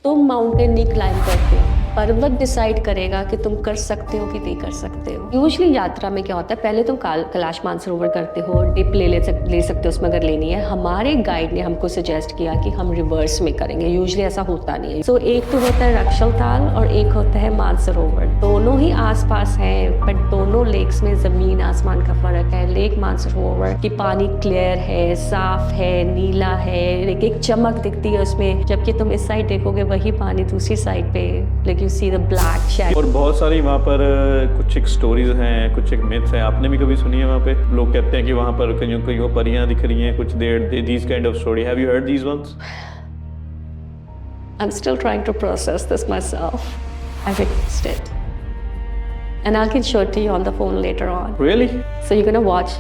तुम माउंटेन नहीं क्लाइंब करते हो, पर्वत डिसाइड करेगा कि तुम कर सकते हो कि नहीं कर सकते हो। यूजुअली यात्रा में क्या होता है, पहले तुम कैलाश मानसरोवर करते हो, डिप ले सकते हो उसमें अगर लेनी है। हमारे गाइड ने हमको सजेस्ट किया कि हम रिवर्स में करेंगे, यूजुअली ऐसा होता नहीं है। सो एक तो होता है रक्षलताल और एक होता है मानसरोवर, दोनों ही आसपास हैं, बट दोनों लेक्स में जमीन आसमान का फर्क है। लेक मानसरोवर की पानी क्लियर है, साफ है, नीला है, एक चमक दिखती है उसमें, जबकि तुम इस साइड देखोगे वही पानी दूसरी साइड पे, लेकिन you see the black shadow. और बहुत सारी वहाँ पर कुछ एक स्टोरीज हैं, कुछ एक मिथ्स हैं, आपने भी कभी सुनी है? वहाँ पे लोग कहते हैं कि वहाँ पर कहीं वो परियां दिख रही हैं, कुछ there these kind of story. Have you heard these once? I'm still trying to process this myself. I witnessed it. And I can show it to you on the phone later on. Really? So you're gonna watch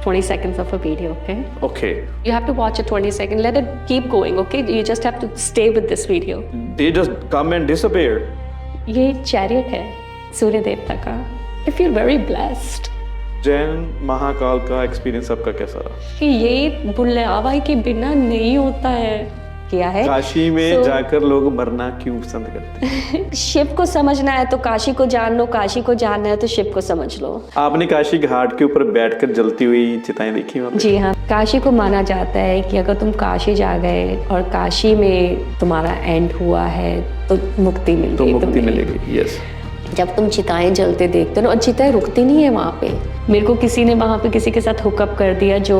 20 seconds of a video, okay? Okay. You have to watch it 20 seconds. Let it keep going, okay? You just have to stay with this video. They just come and disappear. ये chariot है सूर्य देवता का. I feel very blessed. Jain Mahakal का experience आपका कैसा रहा? कि ये बुलावा के बिना नहीं होता है. किया है काशी में जाकर लोग मरना क्यों पसंद करते हैं? शिव को समझना है तो काशी को जान लो, काशी को जानना है तो शिव को समझ लो। आपने काशी घाट के ऊपर बैठकर जलती हुई चिताएं देखी वहाँ पे? जी हाँ, काशी को माना जाता है कि अगर तुम काशी जा गए और काशी में तुम्हारा एंड हुआ है तो मुक्ति मिल गई, मुक्ति मिलेगी। यस। जब तुम चिताएं जलते देखते हो और चिताएं रुकती नहीं है वहाँ पे। मेरे को किसी ने वहाँ पे किसी के साथ हुकअप कर दिया जो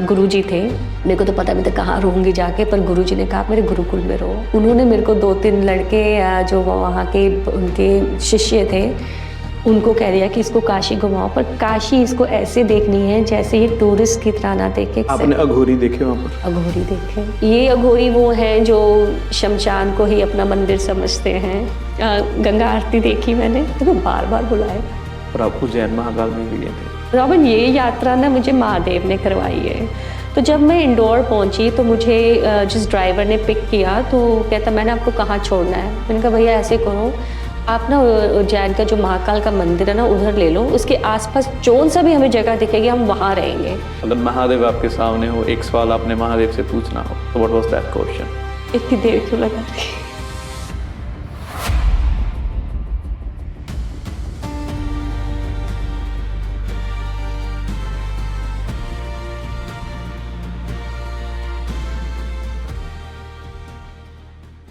गुरुजी थे। मेरे को तो पता भी था कहाँ रहूंगी जाके, पर गुरुजी ने कहा मेरे गुरुकुल में रहो। उन्होंने मेरे को 2-3 लड़के जो वहाँ के उनके शिष्य थे उनको कह दिया कि इसको काशी घुमाओ, पर काशी इसको ऐसे देखनी है जैसे ये टूरिस्ट की तरह ना देखे। आपने अघोरी देखे वहाँ पर? अघोरी देखे। ये अघोरी वो हैं जो शमशान को ही अपना मंदिर समझते हैं। गंगा आरती देखी मैंने, तो मैं बार बार बुलाए। और आप उज्जैन महाकाल में भी गए थे? रॉबिन, ये यात्रा ना मुझे महादेव ने करवाई है। तो जब मैं इंदौर पहुंची तो मुझे जिस ड्राइवर ने पिक किया तो कहता मैंने आपको कहाँ छोड़ना है। मैंने कहा भैया ऐसे करो, आप ना उज्जैन का जो महाकाल का मंदिर है ना उधर ले लो, उसके आसपास जौन सा भी हमें जगह दिखेगी हम वहाँ रहेंगे। अगर महादेव आपके सामने हो, एक सवाल आपने महादेव से पूछना हो, तो व्हाट वाज दैट क्वेश्चन? इतनी देर क्यों लगा दी?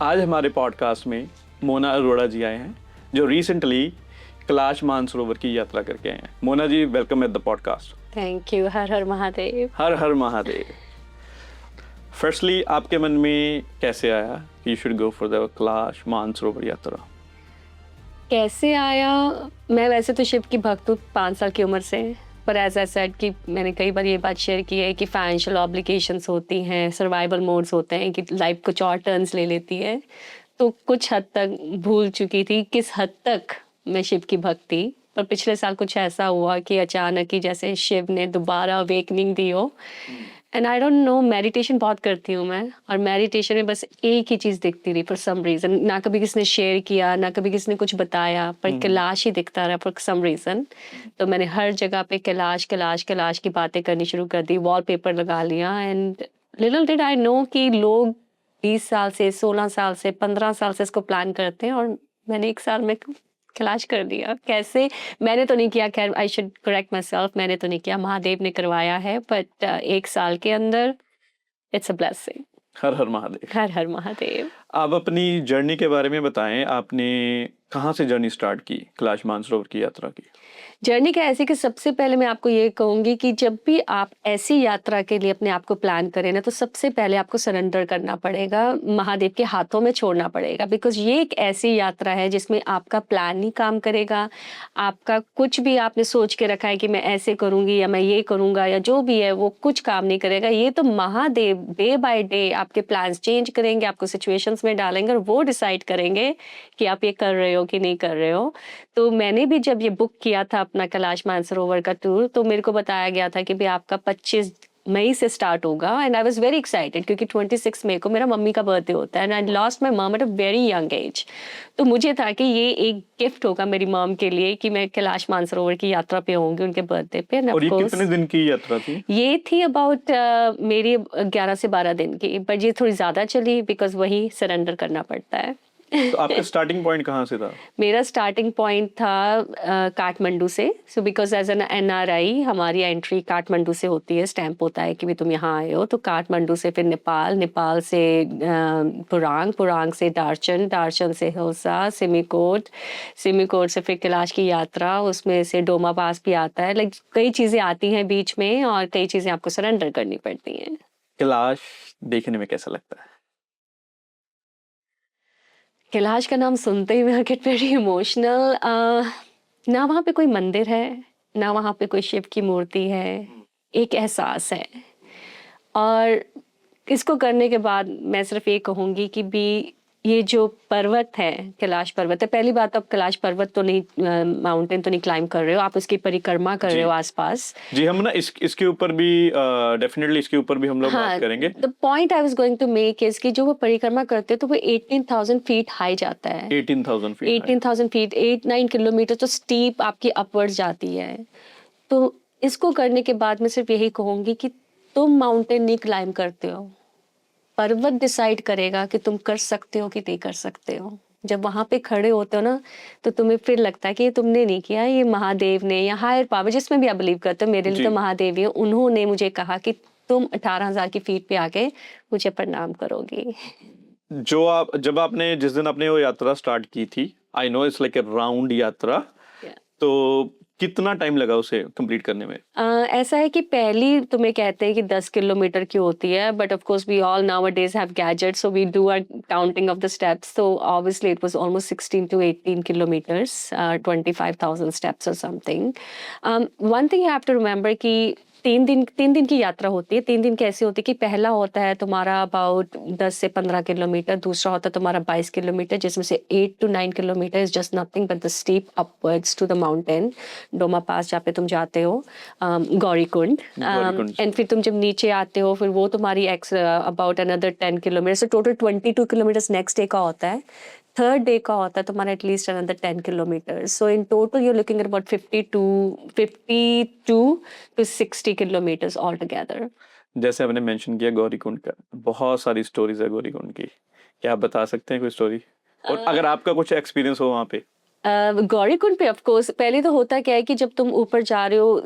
आज हमारे पॉडकास्ट में मोना अरोड़ा जी आए हैं जो रिसेंटली कैलाश मानसरोवर की यात्रा करके आए हैं। Mona ji, welcome at the podcast. Thank you. Har Har Mahadev. Har Har Mahadev. Firstly आपके मन में कैसे आया कि you should go for the Kailash Mansarovar यात्रा? कैसे आया? मैं वैसे तो शिव की भक्त हूँ 5 साल की उम्र से, पर एज आई सेड कि मैंने कई बार ये बात शेयर की है कि फाइनेंशियल ऑब्लिगेशंस होती हैं, सर्वाइवल मोड्स होते हैं कि लाइफ कुछ और टर्न्स ले लेती है। तो कुछ हद तक भूल चुकी थी किस हद तक मैं शिव की भक्त थी। पर पिछले साल कुछ ऐसा हुआ कि अचानक ही जैसे शिव ने दोबारा अवेकनिंग दी हो। And I don't no, meditation बहुत करती हूँ मैं, और मेडिटेशन में बस एक ही चीज़ दिखती रही फॉर सम रीज़न। ना कभी किसी ने शेयर किया, ना कभी किसी ने कुछ बताया, पर कैलाश ही दिखता रहा फॉर सम रीज़न। तो मैंने हर जगह पे कैलाश कैलाश कैलाश की बातें करनी शुरू कर दी, वॉलपेपर लगा लिया। And little did I know कि लोग 20 साल से, 16 साल से, 15 साल से इसको प्लान करते हैं, और मैंने 1 साल में कैलाश कर दिया। कैसे? मैंने तो नहीं किया, खैर I should correct my self, मैंने तो नहीं किया, महादेव ने करवाया है। बट 1 साल के अंदर इट्स अ ब्लेसिंग। हर हर महादेव। हर हर महादेव। आप अपनी जर्नी के बारे में बताएं, आपने कहाँ से जर्नी स्टार्ट की कैलाश मानसरोवर की यात्रा की? जर्नी का ऐसे कि सबसे पहले मैं आपको ये कहूँगी कि जब भी आप ऐसी यात्रा के लिए अपने आप को प्लान करें ना, तो सबसे पहले आपको सरेंडर करना पड़ेगा, महादेव के हाथों में छोड़ना पड़ेगा। बिकॉज ये एक ऐसी यात्रा है जिसमें आपका प्लान नहीं काम करेगा। आपका कुछ भी आपने सोच के रखा है कि मैं ऐसे करूँगी या मैं ये करूँगा या जो भी है, वो कुछ काम नहीं करेगा। ये तो महादेव डे बाय डे आपके प्लान्स चेंज करेंगे, आपको सिचुएशंस में डालेंगे और वो डिसाइड करेंगे कि आप ये कर रहे हो कि नहीं कर रहे हो। तो मैंने भी जब ये बुक किया था अपना कैलाश मानसरोवर का टूर, तो मेरे को बताया गया था कि भाई आपका 25 मई से स्टार्ट होगा। And I was very excited क्योंकि 26 मई को मेरा मम्मी का बर्थडे होता है, and I lost my mom at a very young age. तो मुझे था कि ये एक गिफ्ट होगा मेरी मॉम के लिए कि मैं कैलाश मानसरोवर की यात्रा पे होंगी उनके बर्थडे पे। और ये कितने दिन की यात्रा थी? ये थी अबाउट मेरी 11 से 12 दिन की, बट ये थोड़ी ज़्यादा चली बिकॉज वही सरेंडर करना पड़ता है। तो आपका स्टार्टिंग पॉइंट कहाँ से था? मेरा स्टार्टिंग पॉइंट था काठमांडू से। So because as an NRI हमारी एंट्री काठमांडू से होती है, स्टैंप होता है कि भी तुम यहाँ आए हो। तो काठमांडू से फिर नेपाल, नेपाल से पुरांग, पुरांग से दार्चन, दार्चन से हिल्सा, सिमिकोट, सिमिकोट से फिर कैलाश की यात्रा, उसमें से डोमा पास भी आता है। लाइक कई चीज़ें आती हैं बीच में और कई चीज़ें आपको सरेंडर करनी पड़ती हैं। कैलाश देखने में कैसा लगता है? कैलाश का नाम सुनते ही मैं गेट वेरी इमोशनल। ना वहाँ पे कोई मंदिर है, ना वहाँ पे कोई शिव की मूर्ति है, एक एहसास है। और इसको करने के बाद मैं सिर्फ ये कहूँगी कि भी ये जो पर्वत है, कैलाश पर्वत है, पहली बात आप कैलाश पर्वत तो नहीं, माउंटेन तो नहीं क्लाइंब कर रहे हो, आप उसकी परिक्रमा कर रहे हो आसपास। जी, हम ना इसके ऊपर भी डेफिनेटली इसके ऊपर भी हम लोग बात करेंगे। The point I was going to make is कि जो वो परिक्रमा करते हैं तो वो 18,000 फीट हाई जाता है। 18,000 फीट 18,000 फीट, 8-9 किलोमीटर तो स्टीप आपकी अपवर्ड जाती है। तो इसको करने के बाद मैं सिर्फ यही कहूँगी कि तुम माउंटेन नहीं क्लाइंब करते हो, पर्वत डिसाइड करेगा कि तुम कर सकते हो कि नहीं कर सकते हो। जब वहां पे खड़े होते हो ना तो तुम्हें फिर लगता है कि ये तुमने नहीं किया, ये महादेव ने या हायर पावर जिसमें भी आप बिलीव करते हो, मेरे लिए तो महादेव ही है, उन्होंने मुझे कहा कि तुम 18,000 की फीट पे आके मुझे प्रणाम करोगी। जब आपने जिस दिन आपने वो यात्रा स्टार्ट की थी, I know it's like A round यात्रा, तो कितना टाइम लगा उसे कंप्लीट करने में? ऐसा है कि पहली तुम्हें कहते हैं कि 10 किलोमीटर की होती है, but of course we all nowadays have gadgets, so we do our counting of the steps. So obviously it was almost 16 to 18 kilometers, 25,000 steps or something. One thing you have to remember कि 3 दिन की यात्रा होती है। 3 दिन कैसे होती है कि पहला होता है तुम्हारा अबाउट 10 से 15 किलोमीटर, दूसरा होता है तुम्हारा 22 किलोमीटर, जिसमें से 8 to 9 kilometre is just nothing but the steep upwards to the mountain, Doma pass जहाँ पे तुम जाते हो, गौरीकुंड। एंड फिर तुम जब नीचे आते हो फिर वो तुम्हारी about another 10 kilometre, so total 22 kilometre next day का होता है। थर्ड डे का होता है तुम्हारा at least another 10 kilometre, so in total you are looking at about 52 to 60 kilometres all together. जैसे आपने मेंशन किया गौरीकुंड का, बहुत सारी स्टोरीज है गौरीकुंड की, क्या आप बता सकते हैं कोई स्टोरी? और अगर आपका कुछ एक्सपीरियंस हो वहाँ पे? गौरीकुंड पे ऑफ कोर्स पहले तो होता क्या है कि जब तुम ऊपर जा रहे हो,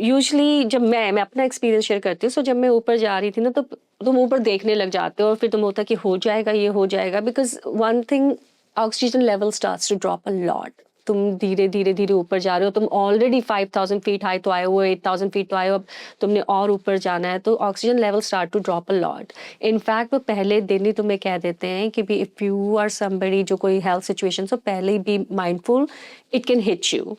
यूजुअली जब मैं अपना एक्सपीरियंस शेयर करती हूँ, सो जब मैं ऊपर जा रही थी ना तो तुम ऊपर देखने लग जाते हो और फिर तुम होता कि हो जाएगा, ये हो जाएगा, because one thing, oxygen level starts to drop a lot. तुम धीरे धीरे धीरे ऊपर जा रहे हो, तुम ऑलरेडी 5,000 फीट हाई तो आए हो, 8,000 फीट तो आए हो, अब तुमने और ऊपर जाना है तो oxygen level start to drop a lot. In fact वो पहले दिन ही तुम्हें कह देते हैं कि भी इफ़ यू आर समबडी जो कोई हेल्थ सिचुएशन, सो पहले ही be mindful, it can hit you.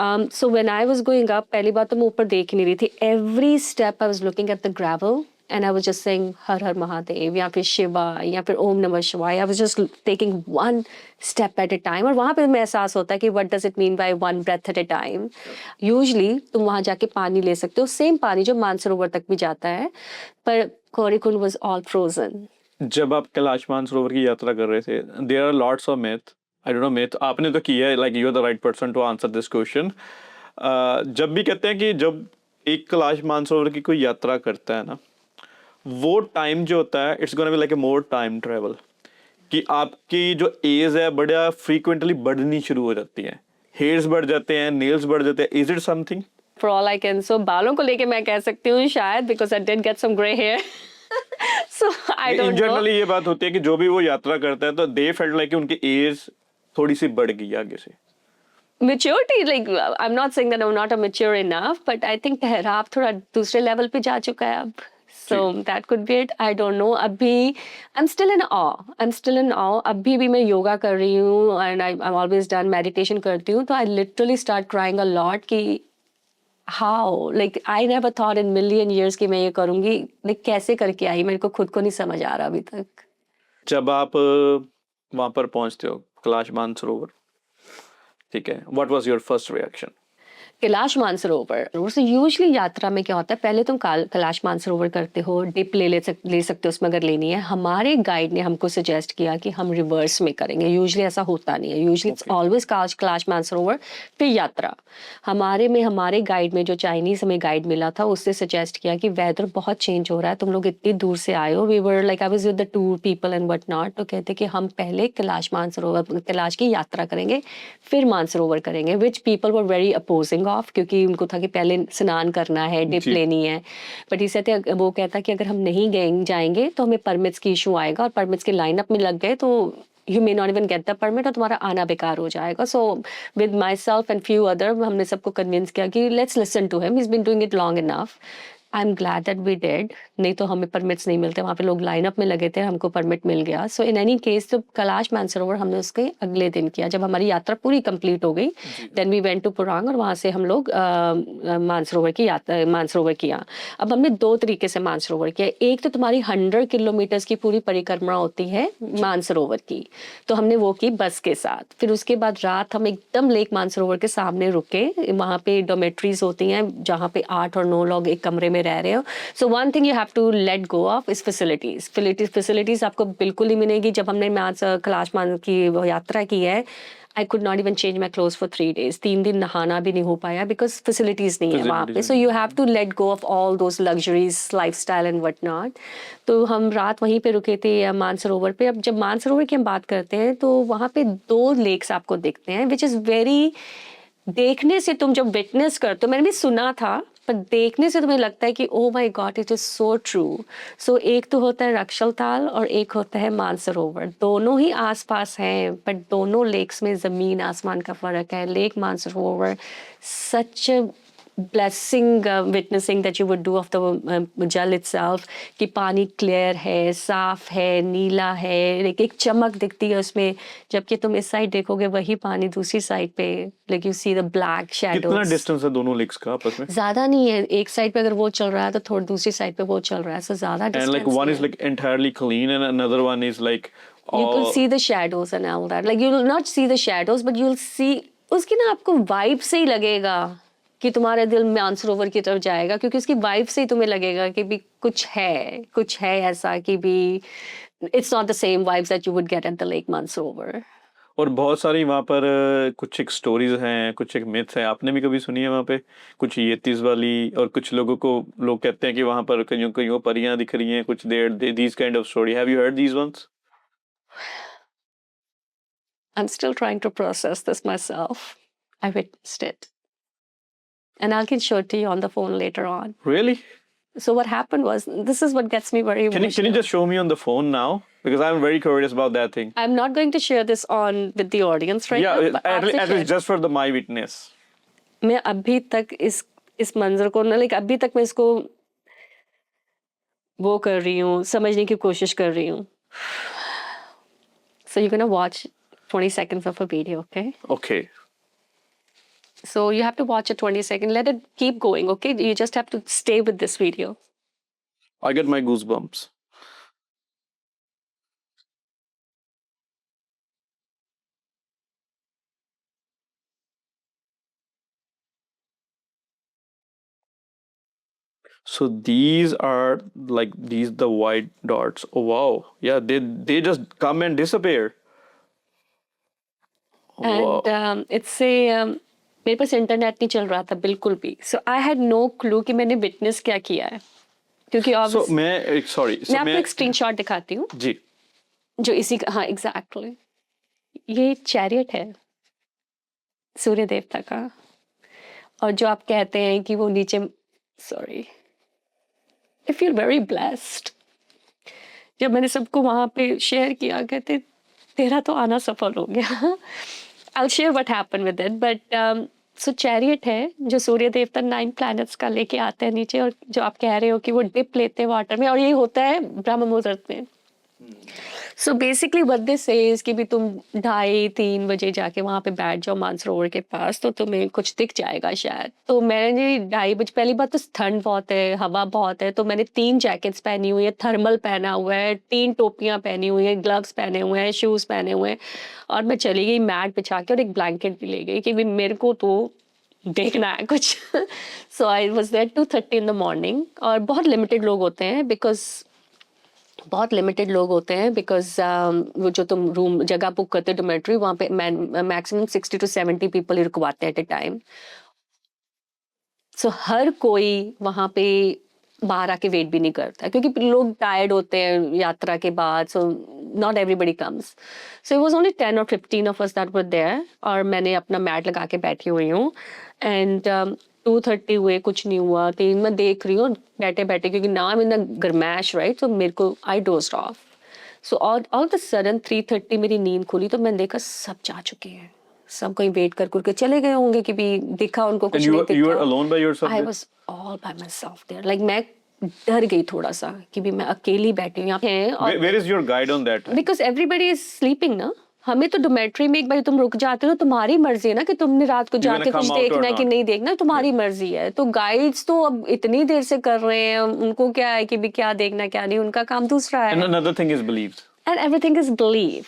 So when I was going up, पहली बात तो मैं ऊपर देख नहीं रही थी, every step I was looking at the gravel and I was just saying Har Har Mahadev या फिर शिवा या फिर ओम नमः शिवाय। I was just taking one step at a time, और वहाँ पे मैं एहसास होता है कि what does it mean by one breath at a time। Usually तुम वहाँ जाके पानी ले सकते हो, सेम पानी जो मानसरोवर तक भी जाता है, पर गौरीकुंड was all frozen। जब आप कैलाश मानसरोवर की यात्रा कर रहे थे, there are lots of myth, I don't know myth, आपने तो किया है, like you are the right person to answer this question. जब भी कहते हैं कि जब एक कैलाश मानसरोवर की कोई यात्रा करता है ना, वो टाइम जो होता है it's gonna be like a more time travel, कि आपकी जो एज है बड़ा फ्रीक्वेंटली बढ़नी शुरू हो जाती है, हेयर्स बढ़ जाते हैं, नेल्स बढ़ जाते हैं, is it something? For all I can, so बालों को लेके मैं कह सकती हूँ शायद, because I did get some gray hair। So I don't know। Generally ये बात होती है कि जो भी वो यात्रा करता है तो दे फेल्ट लाइक उनकी एज थोड़ी सी बढ़ गई आगे से। Maturity, like I'm not saying that I'm not a mature enough, but I think ठहराव थोड़ा दूसरे लेवल पे जा चुका है अब। So that could be it. I don't know. अभी I'm still in awe. I'm still in awe. अभी भी मैं योगा कर रही हूँ and I'm always done meditation करती हूँ, तो I literally start crying a lot कि how, like I never thought in million years कि मैं ये करूँगी, like कैसे करके आई, मेरे को खुद को नहीं समझ आ रहा अभी तक। जब आप वहां पर पहुंचते हो कैलाश मानसरोवर, ठीक है, what was your first reaction? Kailash Mansarovar से यूजुअली यात्रा में क्या होता है, पहले तुम कैलाश मानसरोवर करते हो, डिप ले सकते हो उसमें अगर लेनी है। हमारे गाइड ने हमको सजेस्ट किया कि हम रिवर्स में करेंगे। यूजुअली ऐसा होता नहीं है, usually it's always Kailash Mansarovar फिर यात्रा। हमारे गाइड में जो चाइनीज हमें गाइड मिला था, उससे सजेस्ट किया कि वेदर बहुत चेंज हो रहा है, तुम लोग इतनी दूर से आए हो। We were like I was with the tour people and what not. तो कहते कि हम पहले कैलाश मानसरोवर, कैलाश की यात्रा करेंगे, फिर मानसरोवर करेंगे, which people were very opposing of, क्योंकि उनको था कि पहले स्नान करना है, डिप जी। लेनी है। बट इसे वो कहता कि अगर हम नहीं गए जाएंगे तो हमें परमिट्स की इशू आएगा, और परमिट्स के लाइनअप में लग गए तो you may not even get the permit, और तुम्हारा आना बेकार हो जाएगा। So with myself and few other, हमने सबको कन्विंस किया कि let's listen to him, he is been doing it long enough. I am glad that we did, नहीं तो हमें परमिट्स नहीं मिलते। वहाँ पे लोग लाइनअप में लगे थे, हमको परमिट मिल गया। सो इन एनी केस, तो कैलाश मानसरोवर हमने उसके अगले दिन किया, जब हमारी यात्रा पूरी कंप्लीट हो गई। Then we went to Purang, और वहाँ से हम लोग मानसरोवर किया। अब हमने दो तरीके से मानसरोवर किया। एक तो तुम्हारी 100 किलोमीटर्स की पूरी परिक्रमा होती है मानसरोवर की, तो हमने वो की बस के साथ। फिर उसके बाद रात हम एकदम लेक मानसरोवर के सामने रुके। वहाँ पे डोमेट्रीज होती हैं जहाँ पे 8 और 9 लोग एक कमरे में रह रहे हो। So one thing you have to let go of is facilities आपको बिल्कुल ही मिलेगी। जब हमने कैलाश मान की वो यात्रा की है, I could not even change my close for 3 days। 3 दिन नहाना भी नहीं हो पाया, बिकॉज फैसिलिटीज नहीं है वहाँ पे। So you have to let go of all those luxuries, lifestyle and what not. तो हम रात वहीं पे रुके थे मानसरोवर पे। अब जब मानसरोवर की हम बात करते हैं, तो वहाँ पे 2 लेक्स आपको दिखते हैं, विच इज़ वेरी, देखने से तुम जब विटनेस करते हो, मैंने भी सुना था, पर देखने से तुम्हें लगता है कि oh my god, it is so true. So एक तो होता है रक्षल ताल और एक होता है मानसरोवर। दोनों ही आसपास हैं, बट दोनों लेक्स में जमीन आसमान का फर्क है। Lake Mansarovar such blessing witnessing that you would do of the जल itself, कि पानी क्लियर है, साफ है, नीला है, एक चमक दिखती है उसमें। जबकि तुम इस साइड देखोगे वही पानी दूसरी साइड पे, like you see the black कितना शैडोज। डिस्टेंस है दोनों लेक्स का आपस में? ज्यादा नहीं है, एक साइड पे अगर वो चल रहा है तो थोड़ी दूसरी साइड पे वो चल रहा है, so ज्यादा And like डिस्टेंस one नहीं is है। like entirely clean and another one is like You will all see the shadows and all that. Like you will not see the shadows, but you'll see, उसकी ना आपको vibe से ही लगेगा कि तुम्हारे दिल मानसरोवर की तरफ जाएगा, क्योंकि उसकी वाइब से ही तुम्हें लगेगा कि भी कुछ है ऐसा कि भी it's not the same vibes that you would get at the Lake Mansarovar. और बहुत सारी वहाँ पर कुछ एक स्टोरीज हैं, कुछ एक मिथ्स हैं, आपने भी कभी सुनी है वहाँ पे? कुछ येतीज वाली, और कुछ लोगों को लोग कहते हैं कि वहाँ पर कहीं कहीं परियां दिख रही हैं, कुछ there these kind of story. Have you heard these once? I'm still trying to process this myself. I witnessed it. And I can show it to you on the phone later on. Really? So what happened was, this is what gets me very Can you emotional. just show me on the phone now, because I'm very curious about that thing. I'm not going to share this on with the audience right now. Yeah, but at आपसे least share- just for the my witness. मैं अभी तक इस मंजर को ना, like अभी तक मैं इसको वो कर रही हूँ, समझने की कोशिश कर रही हूँ। So you're gonna watch 20 seconds of a video, okay? Okay. So you have to watch it 20 seconds. Let it keep going, okay? You just have to stay with this video. I get my goosebumps. So these are like these the white dots. Oh wow. Yeah, they just come and disappear. Wow. And it's a मेरे पास internet नहीं चल रहा था बिल्कुल भी, सो आई had no clue कि मैंने witness क्या किया है, क्योंकि So sorry. मैं So आपको एक स्क्रीनशॉट दिखाती हूँ जी. जो इसी का, हाँ एग्जैक्टली, ये चैरियट है सूर्य देवता का। और जो आप कहते हैं कि वो नीचे, sorry, I feel very blessed. जब मैंने सबको वहाँ पे शेयर किया, कहते तेरा तो आना सफल हो गया। I'll share what happened with it, but so chariot है जो सूर्य देवता 9 प्लैनेट्स का लेके आते हैं नीचे, और जो आप कह रहे हो कि वो डिप लेते हैं वाटर में, और ये होता है ब्रह्म मुहूर्त में। So basically what this says कि भी तुम 2:30-3 बजे जाके वहाँ पे बैठ जाओ मानसरोवर के पास, तो तुम्हें कुछ दिख जाएगा शायद। तो मैंने 2:30 बजे, पहली बात तो ठंड बहुत है, हवा बहुत है, तो मैंने 3 जैकेट्स पहनी हुई है, थर्मल पहना हुआ है, 3 टोपियां पहनी हुई है, ग्लव्स पहने हुए हैं, शूज पहने हुए हैं, और मैं चली गई मैट बिछा के, और एक ब्लैंकेट भी ले गई कि भी मेरे को तो देखना है कुछ. So I was there 2:30 in the morning. और बहुत लिमिटेड लोग होते हैं बिकॉज वो जो तुम रूम जगह बुक करते हो डोमेट्री, वहाँ पे मैक्सिमम 60 to 70 पीपल ही रुकवाते हैं एट ए टाइम. सो हर कोई वहाँ पे बाहर आके वेट भी नहीं करता है, क्योंकि लोग टायर्ड होते हैं यात्रा के बाद. So not everybody comes. So it was only 10 or 15 of us that were there. और मैंने अपना मैट लगा के बैठी हुई हूँ. एंड 2:30 हुए, कुछ नहीं हुआ. 3 मैं देख रही हूँ बैठे बैठे, क्योंकि now I am in the गरमैश, राइट. तो मेरे को I dozed off. So all of the sudden 3:30 मेरी नींद खुली, तो मैंने देखा सब जा चुके हैं. सब कहीं वेट कर करके चले गए होंगे कि भी दिखा उनको And कुछ you नहीं were, you were दिखा. alone by yourself I there? Was all by myself there. Like मैं डर गई थोड़ा सा कि भी मैं अकेली बैठी हूँ यहाँ पे. Where is your guide on that? Because everybody is sleeping ना. हमें तो डोमेट्री में एक बार तुम रुक जाते हो, तुम्हारी मर्जी है ना कि तुमने रात को You're जाके gonna कुछ come out or देखना है कि not. नहीं देखना, तुम्हारी मर्जी है. तो गाइड्स तो अब इतनी देर से कर रहे हैं, उनको क्या है कि भी क्या देखना क्या नहीं, उनका काम दूसरा And है. another thing is beliefs. And everything is belief.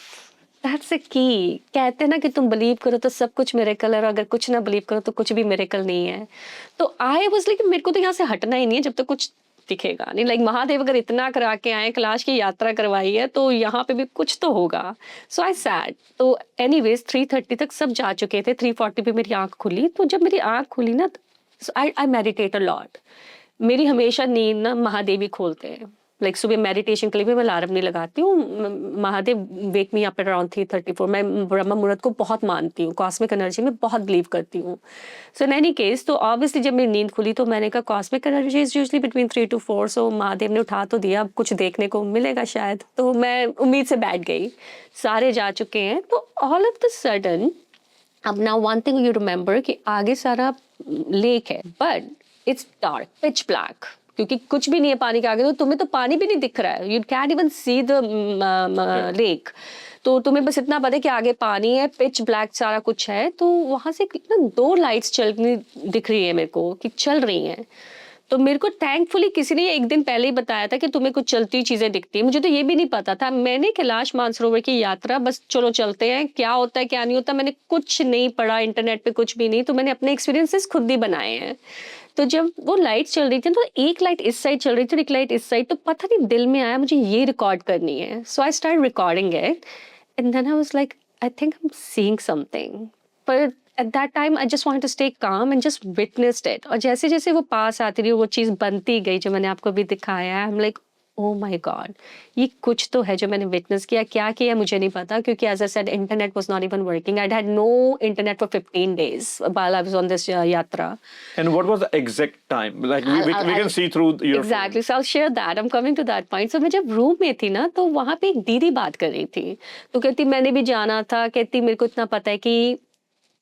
That's a की. कहते हैं ना कि तुम बिलीव करो तो सब कुछ मिरेकल है, और अगर कुछ ना बिलीव करो तो कुछ भी मिरेकल नहीं है. तो आई वाज लाइक मेरे को तो यहाँ से हटना ही नहीं है जब तक कुछ दिखेगा नहीं. लाइक महादेव अगर इतना करा के आए, कैलाश की यात्रा करवाई है, तो यहाँ पे भी कुछ तो होगा. सो आई सैट. तो एनीवेज 3:30 तक सब जा चुके थे. 3:40 पे मेरी आंख खुली. तो जब मेरी आंख खुली ना, आई मेडिटेट अ लॉट. मेरी हमेशा नींद ना महादेव ही खोलते हैं. लाइक सुबह मेडिटेशन के लिए भी मैं अलार्म नहीं लगाती हूँ. महादेव वेक मी अप अराउंड 3:34. मैं ब्रह्म मुहूर्त को बहुत मानती हूँ, कॉस्मिक एनर्जी में बहुत बिलीव करती हूँ. सो इन एनी केस, तो ऑब्वियसली जब मेरी नींद खुली तो मैंने कहा cosmic energy is usually between 3 to 4. सो महादेव ने उठा तो दिया, अब कुछ देखने को मिलेगा शायद. तो मैं उम्मीद से बैठ गई. सारे जा चुके हैं. तो ऑल ऑफ द सडन, अब now one thing you remember कि आगे सारा लेक है, but it's dark, pitch black, क्योंकि कुछ भी नहीं है पानी के आगे. तो तुम्हें तो पानी भी नहीं दिख रहा है. You can even see the lake. तो तुम्हें बस इतना पता है कि आगे पानी है, पिच ब्लैक सारा कुछ है. तो वहां से ना 2 लाइट्स चलनी दिख रही है मेरे को, कि चल रही हैं. तो मेरे को थैंकफुली किसी ने एक दिन पहले ही बताया था कि तुम्हें कुछ चलती चीजें दिखती है. मुझे तो ये भी नहीं पता था. मैंने कैलाश मानसरोवर की यात्रा बस चलो चलते हैं, क्या होता है क्या नहीं होता मैंने कुछ नहीं पढ़ा, इंटरनेट पे कुछ भी नहीं. तो मैंने अपने एक्सपीरियंसेस खुद ही बनाए हैं. तो जब वो लाइट चल रही थी, तो एक लाइट इस साइड चल रही थी और एक लाइट इस साइड. तो पता नहीं दिल में आया मुझे ये रिकॉर्ड करनी है. So I start recording it. And then I was like I think I am seeing something. पर at that time I just wanted to stay calm and just witnessed it. और जैसे जैसे वो पास आती रही, वो चीज़ बनती गई जो मैंने आपको अभी दिखाया है. I'm like, oh my God, ये कुछ तो है जो मैंने विटनेस किया. क्या किया मुझे नहीं पता, क्योंकि as I said, internet was not even working. I'd had no internet for 15 days while I was on this yatra. And what was the exact time? Like we can see through your Exactly. So I'll share that. I'm coming to that point. So मैं जब room में थी ना, तो वहाँ पे एक दीदी बात कर रही थी. तो कहती मैंने भी जाना था. कहती मेरे को इतना पता है कि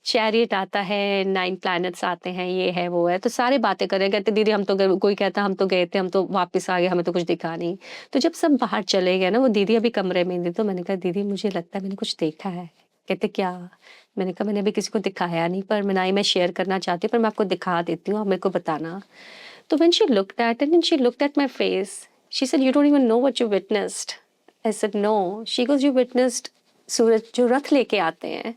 चैरियट आता है, 9 प्लैनेट्स आते हैं, ये है वो है. तो सारे बातें कर रहे हैं. कहते दीदी हम तो कोई कहता हम तो गए थे, हम तो वापस आ गए, हमें तो कुछ दिखा नहीं. तो जब सब बाहर चले गए ना, वो दीदी अभी कमरे में थी. तो मैंने कहा दीदी मुझे लगता है मैंने कुछ देखा है. कहते क्या? मैंने कहा मैंने अभी किसी को दिखाया नहीं, पर मैं शेयर करना चाहती हूँ, पर मैं आपको दिखा देती हूँ, आप मेरे को बताना. तो when she looked at it and she looked at my face, she said you don't even know what you witnessed. I said no. She goes you witnessed सूरज जो रथ लेके आते हैं.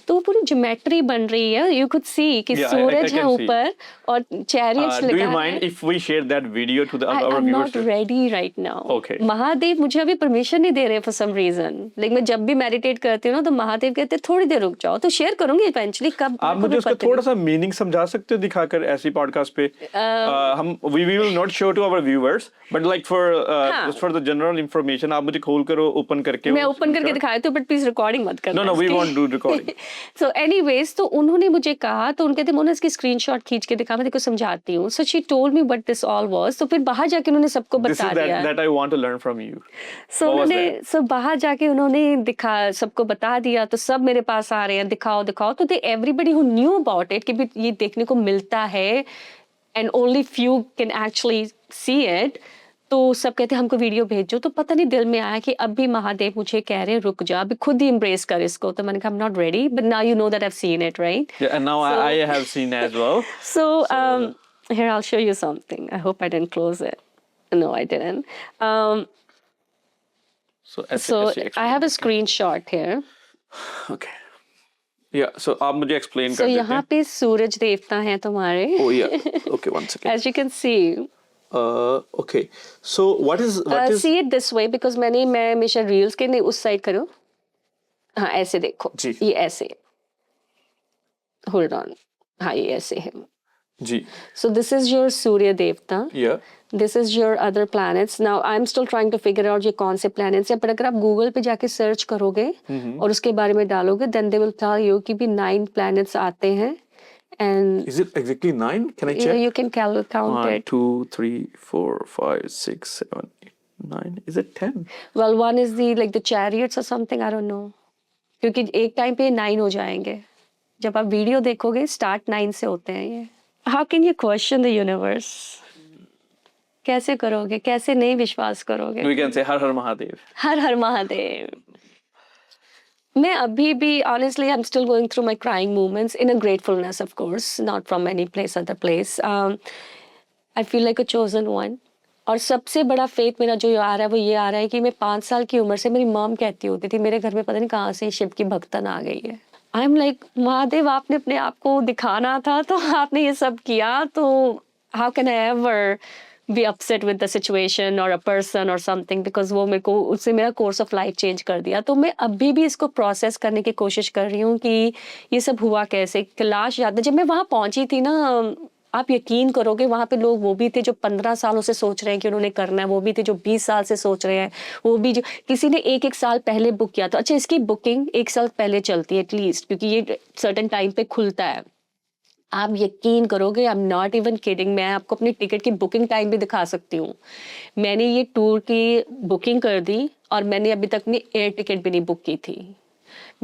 तो वो पूरी ज्योमेट्री बन रही है. यू कुड सी कि Yeah, I सूरज है can see. ऊपर और चैरियट्स Do you लगा mind है. if we share that video to our I'm viewers? not ready right now. Okay. Mahadev मुझे अभी परमिशन नहीं दे रहे for some reason. लेकिन मैं जब भी मेडिटेट करती हूँ ना, तो महादेव कहते हैं थोड़ी देर रुक जाओ. तो शेयर करूंगी इवेंचुअली. कब आप मुझे उसका थोड़ा सा मीनिंग समझा सकते हो दिखाकर ऐसी पॉडकास्ट पे? हम we will not show to our viewers, but like for just for the general information, आप मुझे खोल कर ओपन करके मैं ओपन करके दिखाया तो, बट प्लीज रिकॉर्डिंग मत करना. No, we won't do recording. So anyways, तो उन्होंने मुझे कहा, तो उनके थे मोना इसकी स्क्रीनशॉट खींच के दिखा, मैं देखो समझाती हूँ. So she told me what this all was. तो फिर बाहर जाके उन्होंने सबको This बता is दिया. that I want to learn from you. So What was उन्होंने बाहर जाके उन्होंने दिखा, सबको बता दिया. तो सब मेरे पास आ रहे हैं, दिखाओ दिखाओ. तो they everybody who knew about it कि भी ये देखने को मिलता है and only few can actually see it. तो सब कहते हमको वीडियो भेजो. तो पता नहीं दिल में आया कि अब भी महादेव मुझे कह रहे हैं रुक जा, अभी खुद ही embrace कर इसको. तो मैंने कहा I'm not ready, but now you know that I've seen it, right? Yeah, and now I have seen as well. So here I'll show you something. I hope I didn't close it. No, I didn't. So So I have a screenshot here. Okay. Yeah, so आप मुझे explain So कर देते यहाँ हैं. पे सूरज देवता हैं तुम्हारे. Oh yeah. Okay, one second. As you can see. Okay. So what is See it this way because मैं हमेशा रील्स के नहीं, उस साइड करो. हाँ ऐसे देखो. जी. ये ऐसे. Hold on. हाँ ये ऐसे है. जी. So this is your सूर्य देवता. Yeah. This is your other planets. Now I'm still trying to figure out ये कौन से planets हैं. पर अगर आप Google पे जाके सर्च करोगे और उसके बारे में डालोगे, then they will tell you कि भी 9 planets आते हैं. And Is it exactly 9? Can I check? you can count 1, it. 2, 3, 4, 5, 6, 7, 8, 9. Is it 10? Well, one is the chariots or something. I don't know. क्योंकि एक टाइम पे 9 हो जाएंगे. जब आप वीडियो देखोगे स्टार्ट 9 से होते हैं ये. How can you question the universe? कैसे करोगे? कैसे नहीं विश्वास करोगे? We can say हर हर महादेव. हर हर महादेव. मैं अभी भी honestly I'm still going through my crying moments in a gratefulness of course, not from any place other place. I feel like a chosen one. और सबसे बड़ा फेथ मेरा जो आ रहा है वो ये आ रहा है कि मैं 5 साल की उम्र से मेरी मॉम कहती होती थी मेरे घर में पता नहीं कहाँ से शिव की भक्तन आ गई है. आई एम लाइक महादेव आपने अपने आप को दिखाना था तो आपने ये सब किया तो how can I ever be upset with the situation or a person or something because वो मेरे को उससे मेरा कोर्स ऑफ लाइफ चेंज कर दिया. तो मैं अभी भी इसको प्रोसेस करने की कोशिश कर रही हूँ कि ये सब हुआ कैसे. कैलाश यादव जब मैं वहाँ पहुँची थी ना, आप यकीन करोगे वहाँ पे लोग वो भी थे जो 15 सालों से सोच रहे हैं कि उन्होंने करना है, वो भी थे जो 20 साल से सोच रहे हैं, वो भी जो किसी ने एक साल पहले बुक किया. तो अच्छा इसकी बुकिंग 1 साल पहले चलती है एटलीस्ट क्योंकि ये सर्टेन टाइम पे खुलता है. आप यकीन करोगे I am not even kidding, मैं आपको अपनी टिकट की बुकिंग टाइम भी दिखा सकती हूँ. मैंने ये टूर की बुकिंग कर दी और मैंने अभी तक अपनी एयर टिकट भी नहीं बुक की थी.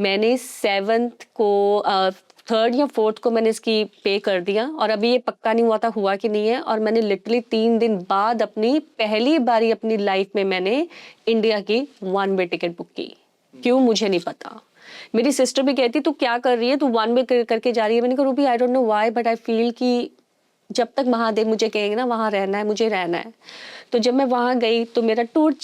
मैंने 7th को 3rd या 4th को मैंने इसकी पे कर दिया और अभी ये पक्का नहीं हुआ था हुआ कि नहीं है. और मैंने लिटरली 3 दिन बाद अपनी पहली बारी अपनी लाइफ में मैंने इंडिया की 1 वे टिकट बुक की. क्यों मुझे नहीं पता. मेरी सिस्टर भी कहती तू क्या कर रही है, तू 1 वे करके जा रही है. मैंने कहा Ruby I don't know why but I feel कि जब तक महादेव मुझे कहेंगे ना वहाँ रहना है, मुझे रहना है. तो जब मैं वहाँ गई तो मेरा टूर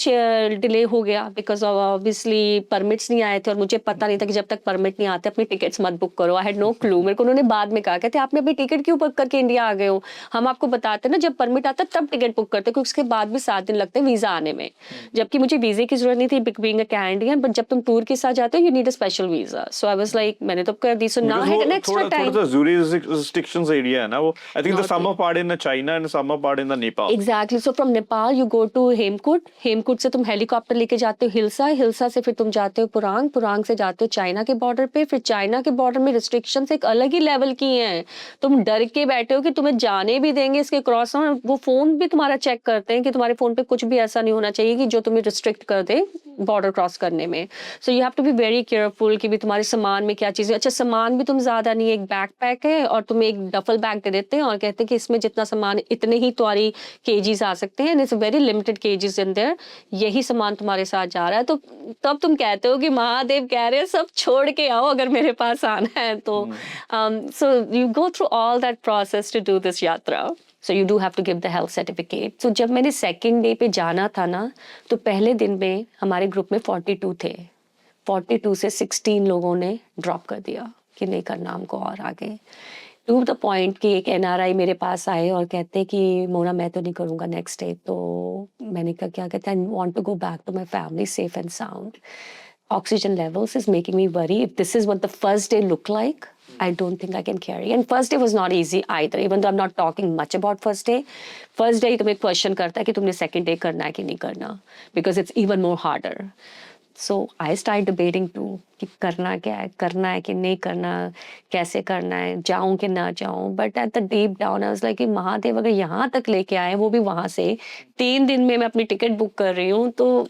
डिले हो गया बिकॉज ऑफ ऑब्वियसली परमिट्स नहीं आए थे और मुझे पता नहीं था कि जब तक परमिट नहीं आते अपनी टिकट्स मत बुक करो. I had no clue. मेरे को उन्होंने बाद में कहा कहते आपने अपनी टिकट क्यों बुक करके इंडिया आ गए हो. हम आपको बताते ना जब परमिट आता तब टिकट बुक करते क्योंकि उसके बाद भी 7 दिन लगते हैं वीजा आने में. जबकि मुझे वीजे की जरूरत नहीं थी बीइंग अ कैनेडियन, बट जब तुम टूर के साथ जाते हो you need a special visa. So I was like मैंने तो कर दी. So now I have an extra time. थोड़ा सा jurisdictions area है ना वो. I think the summer part in the China and summer part in the Nepal. Exactly. So from Nepal you go to Hemakuta. Hemakuta से तुम हेलीकॉप्टर लेके जाते हो हिल्सा. हिल्सा से फिर तुम जाते हो पुरांग. पुरांग से जाते हो चाइना के बॉर्डर पे. फिर चाइना के बॉर्डर में रिस्ट्रिक्शंस एक अलग ही लेवल की हैं. तुम डर के बैठे हो कि तुम्हें जाने भी देंगे इसके क्रॉस. वो फोन भी तुम्हारा चेक करते हैं कि तुम्हारे फोन पे कुछ भी ऐसा नहीं होना चाहिए कि जो तुम्हें रिस्ट्रिक्ट कर दे बॉर्डर क्रॉस करने में. So you have to be very careful कि भी तुम्हारे सामान में क्या चीजें. अच्छा सामान भी तुम ज्यादा नहीं, एक बैकपैक है और तुम्हें एक डफल बैग दे देते हैं और कहते हैं कि इसमें जितना सामान इतने ही तुम्हारी केजीज आ सकते हैं. It's very limited KGs in their. यही सामान तुम्हारे साथ जा रहा है. तो तब तुम कहते हो कि महादेव कह रहे हैं सब छोड़ के आओ अगर मेरे पास आना है तो. So you go through all that process to do this यात्रा. So you do have to give the health certificate. So जब मैंने second day पे जाना था ना तो पहले दिन में हमारे ग्रुप में 42 थे. 42 से 16 लोगों ने ड्रॉप कर दिया कि नहीं करना हमको और आगे. टू द पॉइंट कि एक NRI मेरे पास आए और कहते कि मोना मैं तो नहीं करूँगा नेक्स्ट डे. तो मैंने कहा क्या कहते हैं I want to go back to my family safe and sound. Oxygen levels is making me worry. If this is what the first day looked like, I don't think I can carry. And first day was not easy either, even though I'm not talking much about first day. First day तुम्हें question करता है कि तुमने second day करना है कि नहीं करना, because it's even more harder. So I started debating too कि करना क्या है, करना है कि नहीं करना, कैसे करना है, जाऊं कि ना जाऊं. But at the deep down I was like कि महादेव अगर यहाँ तक लेके आए वो भी वहाँ से 3 दिन में मैं अपनी टिकट बुक कर रही हूँ तो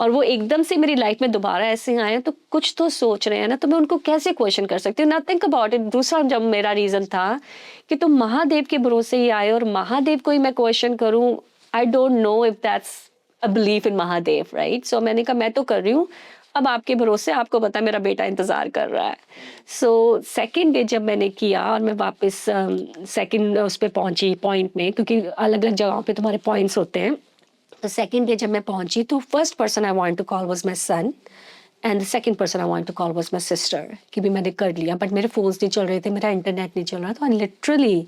और वो एकदम से मेरी लाइफ में दोबारा ऐसे आए तो कुछ तो सोच रहे हैं ना. तो मैं उनको कैसे क्वेश्चन कर सकती हूँ. ना थिंक अबाउट इट. दूसरा जब मेरा रीजन था कि तुम महादेव के भरोसे ही आए और महादेव को ही मैं क्वेश्चन करूँ. I don't know if that's a belief in Mahadev right. So मैंने कहा मैं तो कर रही हूँ अब आपके भरोसे. आपको पता मेरा बेटा इंतजार कर रहा है. सो सेकेंड डे जब मैंने किया और मैं वापस सेकेंड उस पर पहुंची पॉइंट में क्योंकि अलग अलग जगहों पे तुम्हारे पॉइंट्स होते हैं. तो सेकेंड डे जब मैं पहुंची तो first person I want to call was my son. And the second person I want to call was my sister कि भी मैंने कर लिया, बट मेरे फ़ोन्स नहीं चल रहे थे, मेरा इंटरनेट नहीं चल रहा था, एंड लिटरली